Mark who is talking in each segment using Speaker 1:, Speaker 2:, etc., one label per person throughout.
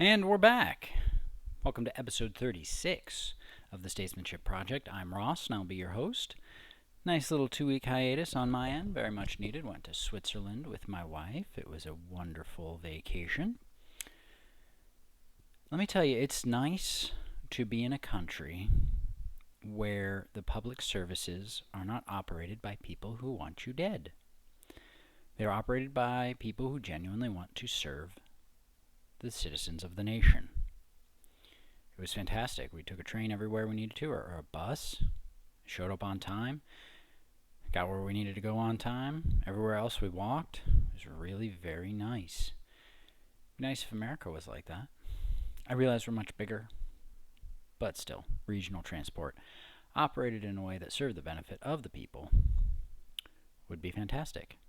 Speaker 1: And we're back. Welcome to episode 36 of the Statesmanship Project. I'm Ross, and I'll be your host. Nice little 2-week hiatus on my end, very much needed. Went to Switzerland with my wife. It was a wonderful vacation. Let me tell you, it's nice to be in a country where the public services are not operated by people who want you dead. They're operated by people who genuinely want to serve the citizens of the nation. It was fantastic. We took a train everywhere we needed to, or a bus, showed up on time, got where we needed to go on time. Everywhere else we walked, it was really very nice. It'd be nice if America was like that. I realize we're much bigger, but still, regional transport operated in a way that served the benefit of the people would be fantastic.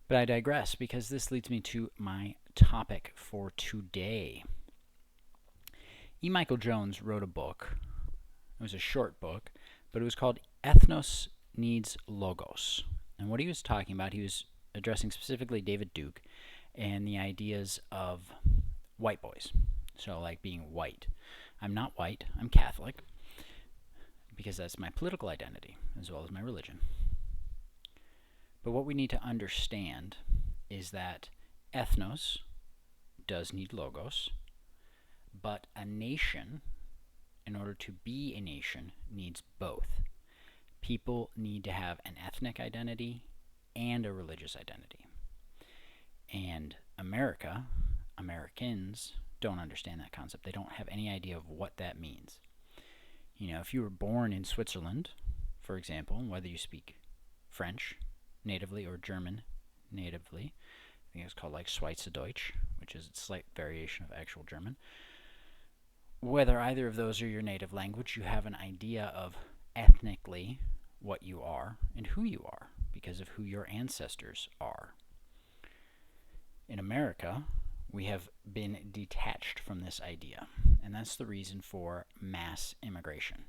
Speaker 1: But I digress, because this leads me to my topic for today. E. Michael Jones wrote a book. It was a short book, but it was called Ethnos Needs Logos. And what he was talking about, he was addressing specifically David Duke and the ideas of white boys. So, like being white. I'm not white, I'm Catholic, because that's my political identity as well as my religion. But what we need to understand is that ethnos does need logos, but a nation, in order to be a nation, needs both. People need to have an ethnic identity and a religious identity. And Americans don't understand that concept. They don't have any idea of what that means. You know, if you were born in Switzerland, for example, whether you speak French natively or German natively, I think it's called like Schweizerdeutsch, which is a slight variation of actual German. Whether either of those are your native language, you have an idea of ethnically what you are and who you are because of who your ancestors are. In America, we have been detached from this idea, and that's the reason for mass immigration.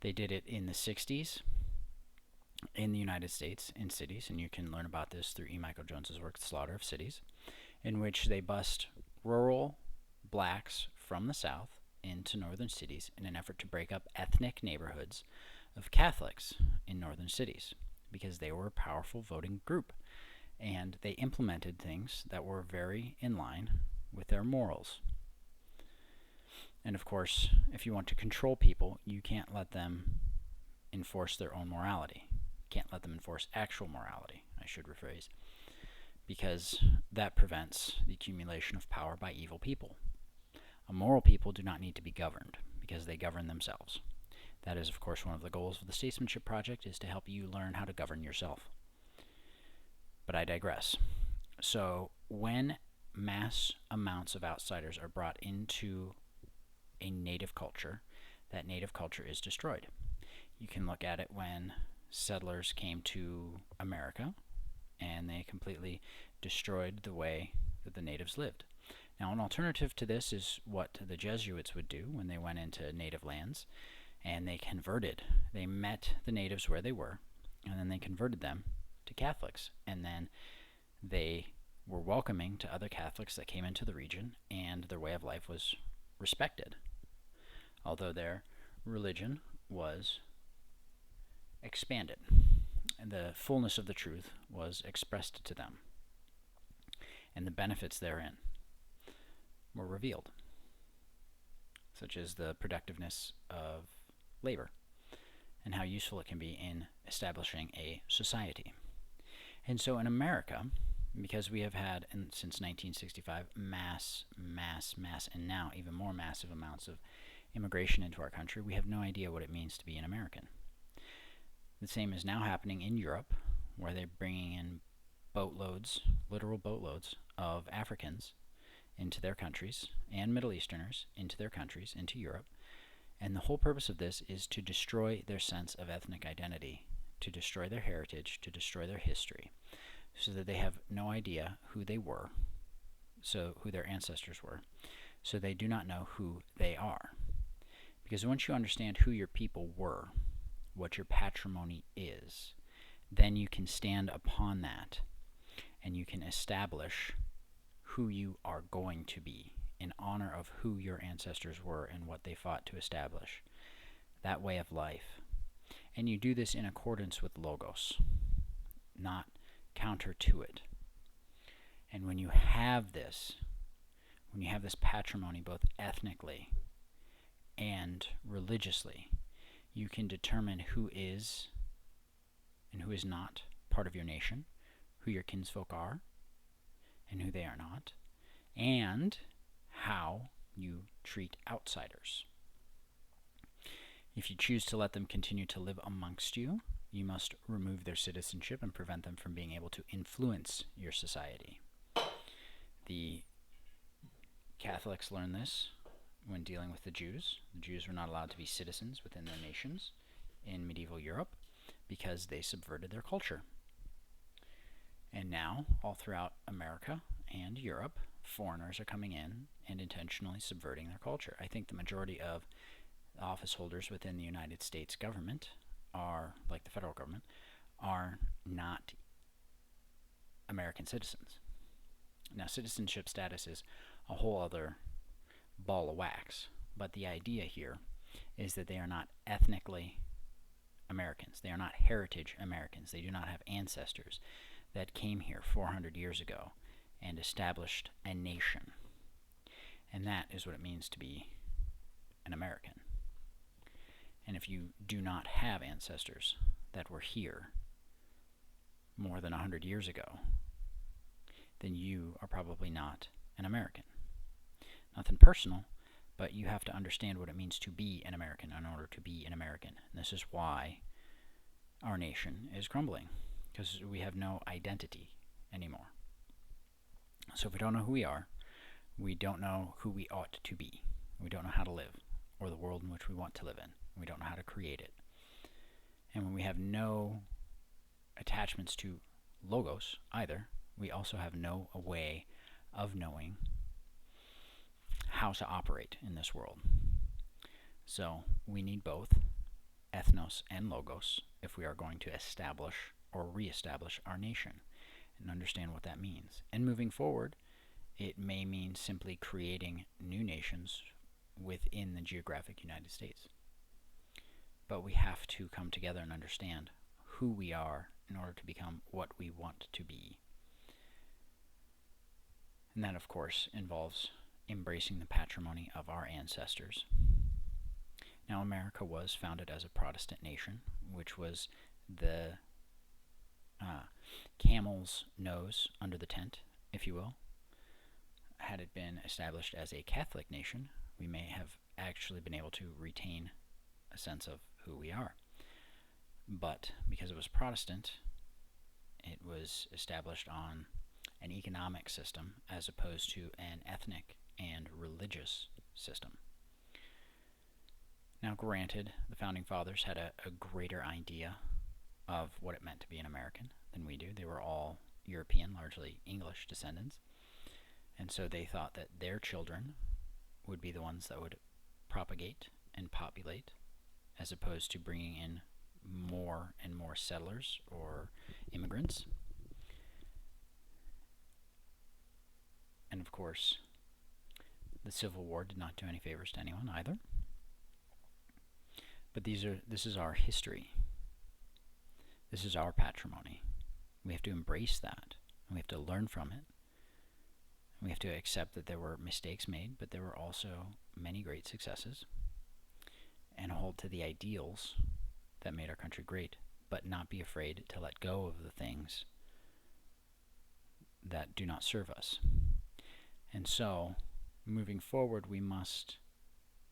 Speaker 1: They did it in the 60s in the United States, in cities, and you can learn about this through E. Michael Jones's work, The Slaughter of Cities, in which they bust rural blacks from the South into northern cities in an effort to break up ethnic neighborhoods of Catholics in northern cities, because they were a powerful voting group, and they implemented things that were very in line with their morals. And of course, if you want to control people, you can't let them enforce their own morality. You can't let them enforce actual morality, I should rephrase, because that prevents the accumulation of power by evil people. Moral people do not need to be governed, because they govern themselves. That is, of course, one of the goals of the Statesmanship Project, is to help you learn how to govern yourself. But I digress. So when mass amounts of outsiders are brought into a native culture, that native culture is destroyed. You can look at it when settlers came to America, and they completely destroyed the way that the natives lived. Now, an alternative to this is what the Jesuits would do when they went into native lands, and they converted. They met the natives where they were, and then they converted them to Catholics, and then they were welcoming to other Catholics that came into the region, and their way of life was respected, although their religion was expanded, and the fullness of the truth was expressed to them, and the benefits therein were revealed, such as the productiveness of labor and how useful it can be in establishing a society. And so in America, because we have had, since 1965, mass, and now even more massive amounts of immigration into our country, we have no idea what it means to be an American. The same is now happening in Europe, where they're bringing in boatloads, literal boatloads, of Africans into their countries, and Middle Easterners into their countries, into Europe. And the whole purpose of this is to destroy their sense of ethnic identity, to destroy their heritage, to destroy their history, so that they have no idea who they were, so who their ancestors were, so they do not know who they are. Because once you understand who your people were, what your patrimony is, then you can stand upon that, and you can establish who you are going to be, in honor of who your ancestors were and what they fought to establish, that way of life. And you do this in accordance with Logos, not counter to it. And when you have this patrimony both ethnically and religiously, you can determine who is and who is not part of your nation, who your kinsfolk are and who they are not, and how you treat outsiders. If you choose to let them continue to live amongst you, you must remove their citizenship and prevent them from being able to influence your society. The Catholics learned this when dealing with the Jews. The Jews were not allowed to be citizens within their nations in medieval Europe because they subverted their culture. And now, all throughout America and Europe, foreigners are coming in and intentionally subverting their culture. I think the majority of office holders within the United States government are, like the federal government, are not American citizens. Now, citizenship status is a whole other ball of wax, but the idea here is that they are not ethnically Americans. They are not heritage Americans. They do not have ancestors that came here 400 years ago and established a nation. And that is what it means to be an American. And if you do not have ancestors that were here more than 100 years ago, then you are probably not an American. Nothing personal, but you have to understand what it means to be an American in order to be an American. And this is why our nation is crumbling, because we have no identity anymore. So if we don't know who we are, we don't know who we ought to be. We don't know how to live, or the world in which we want to live in. We don't know how to create it. And when we have no attachments to Logos either, we also have no way of knowing how to operate in this world. So we need both Ethnos and Logos if we are going to establish or reestablish our nation and understand what that means. And moving forward, it may mean simply creating new nations within the geographic United States. But we have to come together and understand who we are in order to become what we want to be. And that, of course, involves embracing the patrimony of our ancestors. Now, America was founded as a Protestant nation, which was the camel's nose under the tent, if you will. Had it been established as a Catholic nation, we may have actually been able to retain a sense of who we are. But because it was Protestant, it was established on an economic system as opposed to an ethnic and religious system. Now, granted, the Founding Fathers had a greater idea of what it meant to be an American than we do. They were all European, largely English descendants, and so they thought that their children would be the ones that would propagate and populate, as opposed to bringing in more and more settlers or immigrants. And of course, the Civil War did not do any favors to anyone either. But this is our history. This is our patrimony. We have to embrace that, and we have to learn from it. We have to accept that there were mistakes made, but there were also many great successes, and hold to the ideals that made our country great, but not be afraid to let go of the things that do not serve us. And so, moving forward, we must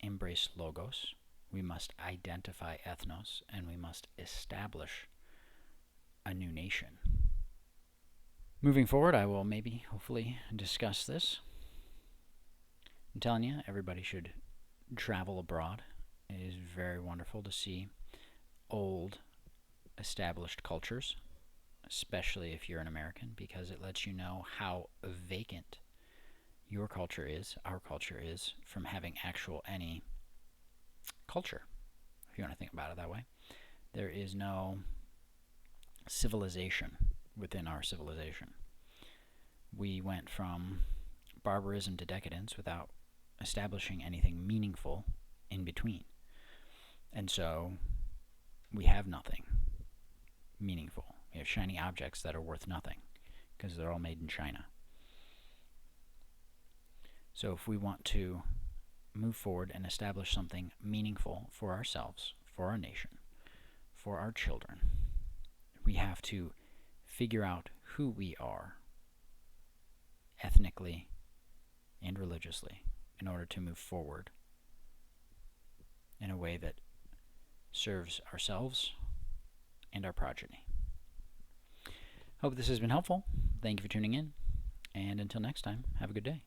Speaker 1: embrace Logos, we must identify Ethnos, and we must establish a new nation. Moving forward, I will maybe, hopefully, discuss this. I'm telling you, everybody should travel abroad. It is very wonderful to see old, established cultures, especially if you're an American, because it lets you know how vacant your culture is, our culture is, from having any culture, if you want to think about it that way. There is no civilization within our civilization. We went from barbarism to decadence without establishing anything meaningful in between. And so we have nothing meaningful. We have shiny objects that are worth nothing because they're all made in China. So if we want to move forward and establish something meaningful for ourselves, for our nation, for our children, we have to figure out who we are ethnically and religiously in order to move forward in a way that serves ourselves and our progeny. Hope this has been helpful. Thank you for tuning in, and until next time, have a good day.